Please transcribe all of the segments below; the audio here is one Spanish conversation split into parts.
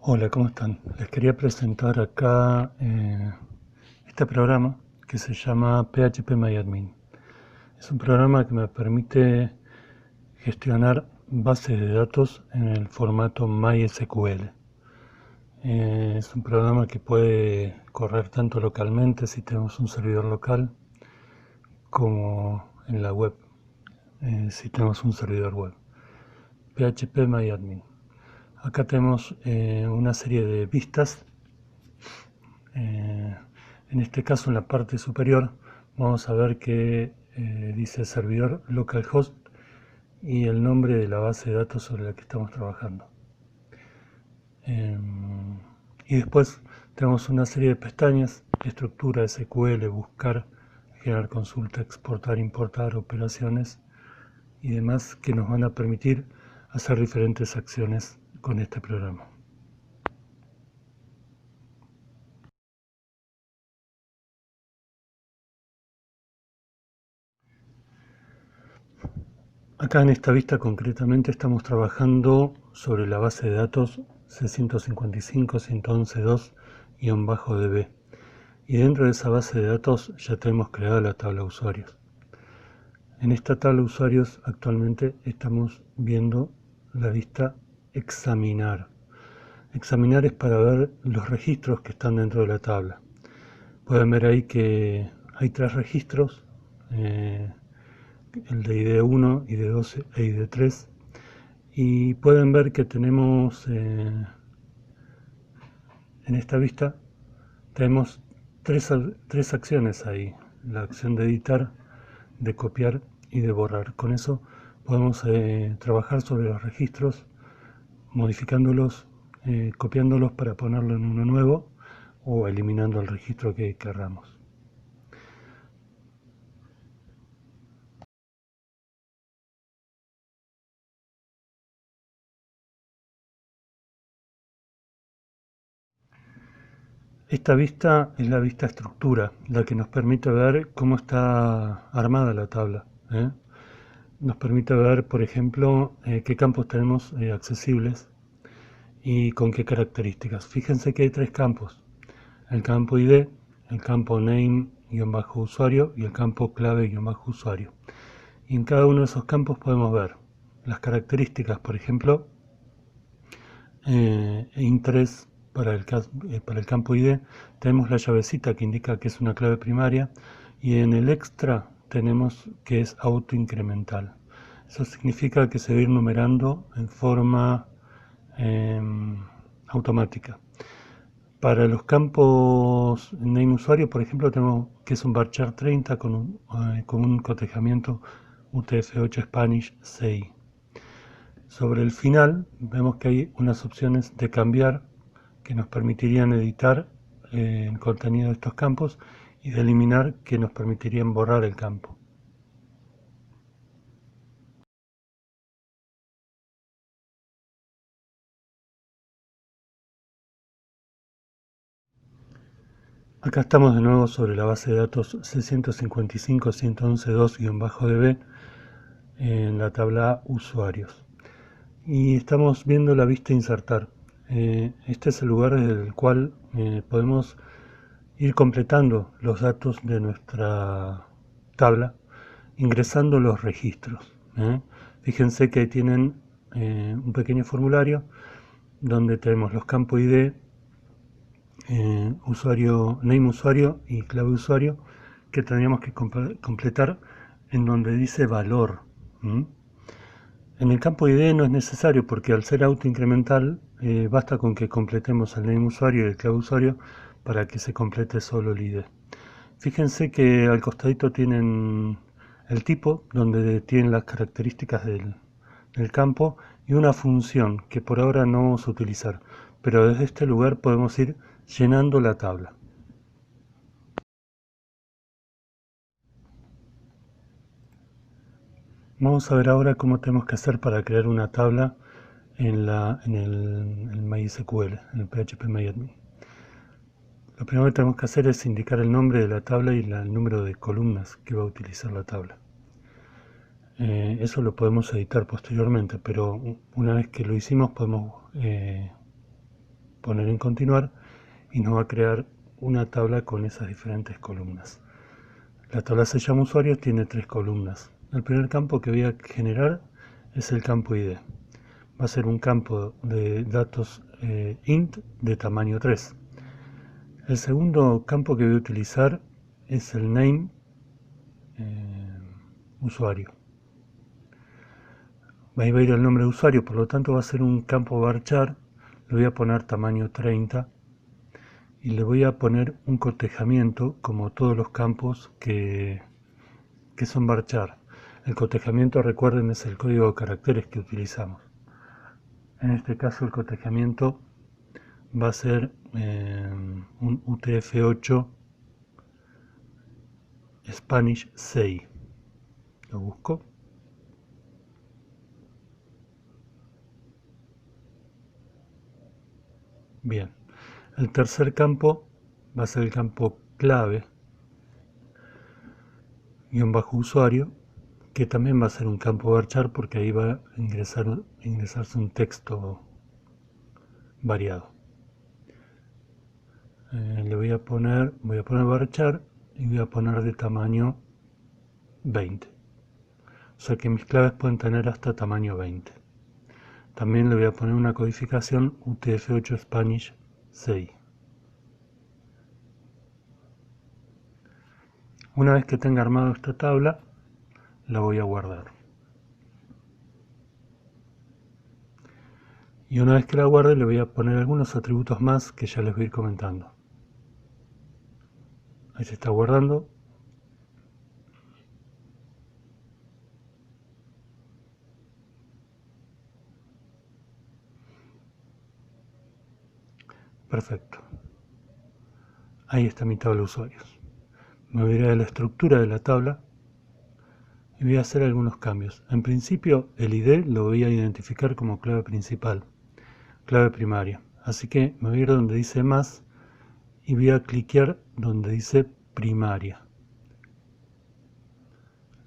Hola, ¿cómo están? Les quería presentar acá este programa que se llama PHP Es un programa que me permite gestionar bases de datos en el formato MySQL. Es un programa que puede correr tanto localmente si tenemos un servidor local como en la web si tenemos un servidor web. PHP. Acá tenemos una serie de vistas. En este caso, en la parte superior, vamos a ver que dice servidor localhost y el nombre de la base de datos sobre la que estamos trabajando. Y después tenemos una serie de pestañas: estructura, SQL, buscar, generar consulta, exportar, importar, operaciones y demás, que nos van a permitir hacer diferentes acciones con este programa. Acá en esta vista concretamente estamos trabajando sobre la base de datos C155.111.2-DB, y dentro de esa base de datos ya tenemos creada la tabla usuarios. En esta tabla usuarios actualmente estamos viendo la vista examinar. Examinar es para ver los registros que están dentro de la tabla. Pueden ver ahí que hay 3 registros, el de ID1, ID2 e ID3. Y pueden ver que tenemos en esta vista tenemos tres acciones ahí: la acción de editar, de copiar y de borrar. Con eso podemos trabajar sobre los registros, modificándolos, copiándolos para ponerlo en uno nuevo o eliminando el registro que queramos. Esta vista es la vista estructura, la que nos permite ver cómo está armada la tabla. Nos permite ver, por ejemplo, qué campos tenemos accesibles y con qué características. Fíjense que hay 3 campos: el campo ID, el campo name-usuario y el campo clave-usuario. Y en cada uno de esos campos podemos ver las características. Por ejemplo, interés para el campo ID tenemos la llavecita que indica que es una clave primaria, y en el extra tenemos que es autoincremental. Eso significa que se va a ir numerando en forma automática. Para los campos name usuario, por ejemplo, tenemos que es un varchar 30 con un cotejamiento UTF-8 Spanish CI. Sobre el final vemos que hay unas opciones de cambiar que nos permitirían editar el contenido de estos campos, y de eliminar que nos permitirían borrar el campo. Acá estamos de nuevo sobre la base de datos C155.111.2-DB en la tabla usuarios. Y estamos viendo la vista insertar. Este es el lugar desde el cual podemos ir completando los datos de nuestra tabla, ingresando los registros. Fíjense que tienen un pequeño formulario donde tenemos los campos ID, name usuario y clave usuario, que tendríamos que completar en donde dice valor. En el campo ID no es necesario, porque al ser autoincremental basta con que completemos el name usuario y el clave usuario para que se complete solo el ID. Fíjense que al costadito tienen el tipo, donde tienen las características del campo, y una función que por ahora no vamos a utilizar, pero desde este lugar podemos ir llenando la tabla. Vamos a ver ahora cómo tenemos que hacer para crear una tabla en el MySQL, en el PHP. Lo primero que tenemos que hacer es indicar el nombre de la tabla y el número de columnas que va a utilizar la tabla. Eso lo podemos editar posteriormente, pero una vez que lo hicimos podemos poner en continuar y nos va a crear una tabla con esas diferentes columnas. La tabla se llama usuarios, tiene 3 columnas. El primer campo que voy a generar es el campo ID. Va a ser un campo de datos int de tamaño 3. El segundo campo que voy a utilizar es el name usuario. Ahí va a ir el nombre de usuario, por lo tanto va a ser un campo varchar. Le voy a poner tamaño 30 y le voy a poner un cotejamiento como todos los campos que son varchar. El cotejamiento, recuerden, es el código de caracteres que utilizamos. En este caso el cotejamiento va a ser un UTF-8 Spanish 6. Lo busco. Bien. El tercer campo va a ser el campo clave _usuario, que también va a ser un campo varchar porque ahí va a ingresarse un texto variado. Le voy a poner varchar y voy a poner de tamaño 20. O sea que mis claves pueden tener hasta tamaño 20. También le voy a poner una codificación UTF-8 Spanish 6. Una vez que tenga armado esta tabla, la voy a guardar. Y una vez que la guarde, le voy a poner algunos atributos más que ya les voy a ir comentando. Ahí se está guardando. Perfecto. Ahí está mi tabla de usuarios. Me voy a ir a la estructura de la tabla y voy a hacer algunos cambios. En principio, el ID lo voy a identificar como clave principal, clave primaria. Así que me voy a ir donde dice más y voy a cliquear donde dice primaria.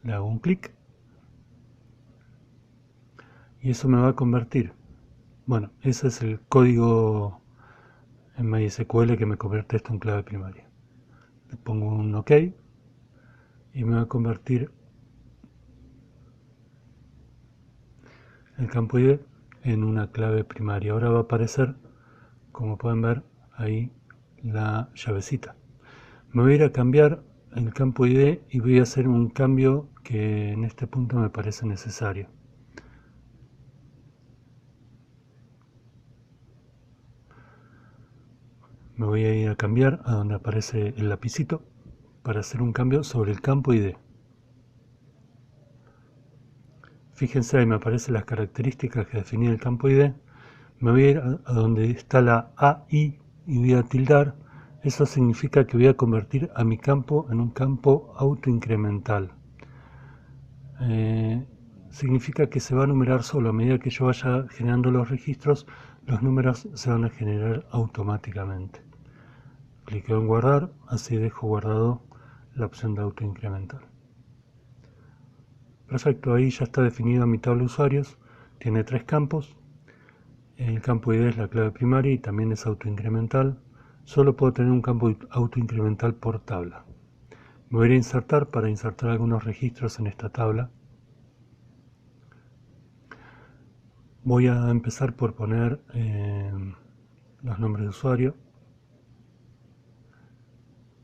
Le hago un clic y eso me va a convertir. Bueno, ese es el código en MySQL que me convierte esto en clave primaria. Le pongo un OK y me va a convertir el campo ID en una clave primaria. Ahora va a aparecer, como pueden ver, ahí la llavecita. Me voy a ir a cambiar el campo ID y voy a hacer un cambio que en este punto me parece necesario. Me voy a ir a cambiar a donde aparece el lapicito para hacer un cambio sobre el campo ID. Fíjense, ahí me aparecen las características que definía el campo ID. Me voy a ir a donde está la AI y voy a tildar. Eso significa que voy a convertir a mi campo en un campo autoincremental. Significa que se va a numerar solo. A medida que yo vaya generando los registros, los números se van a generar automáticamente. Cliqueo en guardar, así dejo guardado la opción de autoincremental. Perfecto, ahí ya está definida mi tabla de usuarios. Tiene 3 campos. El campo ID es la clave primaria y también es autoincremental. Solo puedo tener un campo autoincremental por tabla. Me voy a insertar para insertar algunos registros en esta tabla. Voy a empezar por poner los nombres de usuario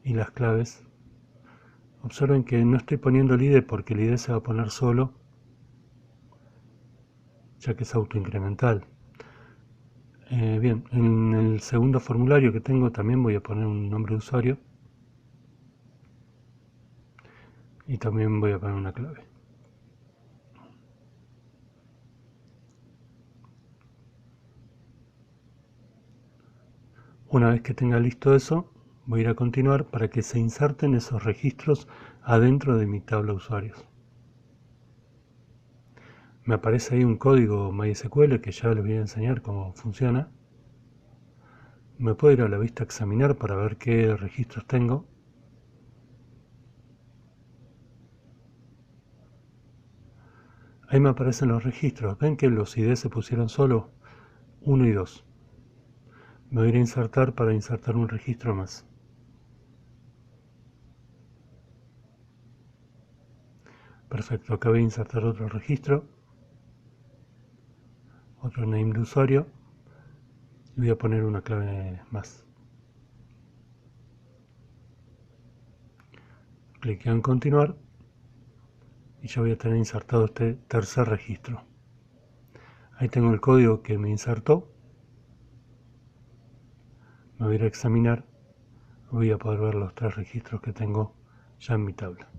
y las claves. Observen que no estoy poniendo el ID porque el ID se va a poner solo, ya que es autoincremental. Bien, en el segundo formulario que tengo también voy a poner un nombre de usuario y también voy a poner una clave. Una vez que tenga listo eso, voy a ir a continuar para que se inserten esos registros adentro de mi tabla de usuarios. Me aparece ahí un código MySQL que ya les voy a enseñar cómo funciona. Me puedo ir a la vista examinar para ver qué registros tengo. Ahí me aparecen los registros. Ven que los ID se pusieron solo 1 y 2. Me voy a ir a insertar para insertar un registro más. Perfecto, acá voy a insertar otro registro, otro name de usuario, y voy a poner una clave más. Cliqueo en continuar y ya voy a tener insertado este tercer registro. Ahí tengo el código que me insertó. Me voy a ir a examinar. Voy a poder ver los 3 registros que tengo ya en mi tabla.